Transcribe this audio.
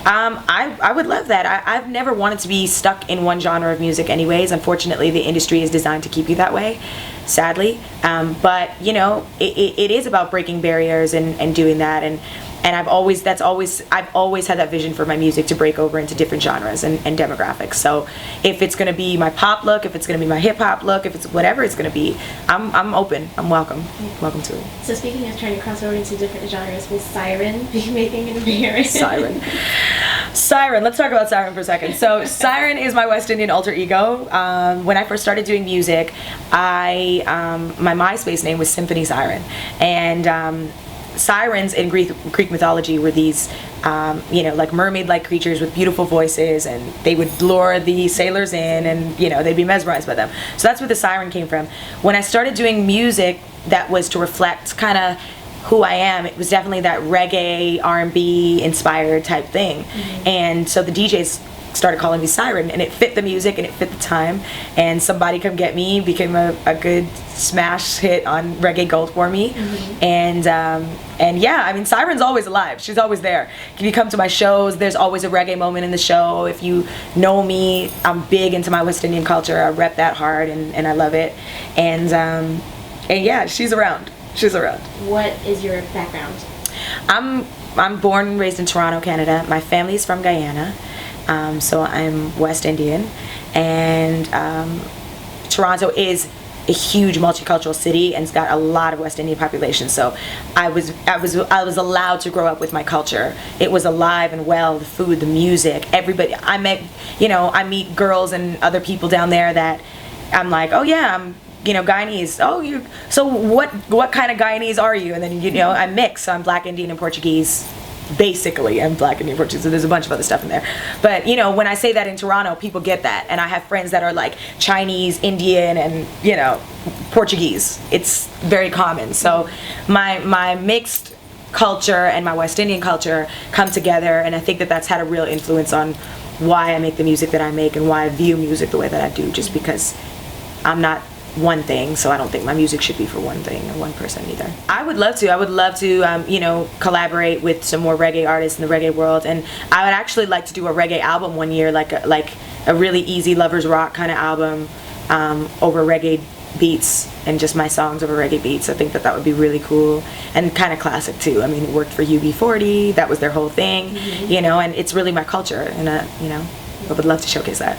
I would love that. I've never wanted to be stuck in one genre of music anyways. Unfortunately, the industry is designed to keep you that way, sadly. But, you know, it is about breaking barriers and doing that. And I've always had that vision for my music to break over into different genres and demographics. So if it's gonna be my pop look, if it's gonna be my hip hop look, if it's whatever it's gonna be, I'm open. I'm welcome to it. So speaking of trying to cross over into different genres, will Siren be making an appearance? Siren. Let's talk about Siren for a second. So Siren is my West Indian alter ego. When I first started doing music, my MySpace name was Symphony Siren, and sirens in Greek mythology were these, like mermaid-like creatures with beautiful voices, and they would lure the sailors in, and they'd be mesmerized by them. So that's where the siren came from. When I started doing music that was to reflect kind of who I am, it was definitely that reggae, R&B inspired type thing. Mm-hmm. And so the DJs started calling me Siren, and it fit the music and it fit the time, and Somebody Come Get Me became a good smash hit on Reggae Gold for me. Mm-hmm. And yeah, I mean, Siren's always alive. She's always there. If you come to my shows, there's always a reggae moment in the show. If you know me, I'm big into my West Indian culture. I rep that hard, and I love it. And yeah, she's around. What is your background? I'm born and raised in Toronto, Canada. My family's from Guyana. So I'm West Indian, and Toronto is a huge multicultural city, and it's got a lot of West Indian population. So I was allowed to grow up with my culture. It was alive and well. The food, the music, everybody. I meet girls and other people down there that I'm like, oh yeah, I'm Guyanese. Oh, so what kind of Guyanese are you? And then I mix. So I'm Black, Indian, and Portuguese. Basically, I'm Black, Indian, Portuguese, so there's a bunch of other stuff in there. But when I say that in Toronto, people get that, and I have friends that are like Chinese, Indian, and Portuguese. It's very common. So my mixed culture and my West Indian culture come together, and I think that that's had a real influence on why I make the music that I make and why I view music the way that I do. Just because I'm not one thing, so I don't think my music should be for one thing or one person either. I would love to collaborate with some more reggae artists in the reggae world, and I would actually like to do a reggae album one year, like a really easy lovers rock kind of album over reggae beats, and just my songs over reggae beats. I think that would be really cool and kind of classic too. I mean, it worked for UB40, that was their whole thing. Mm-hmm. And it's really my culture, and I would love to showcase that.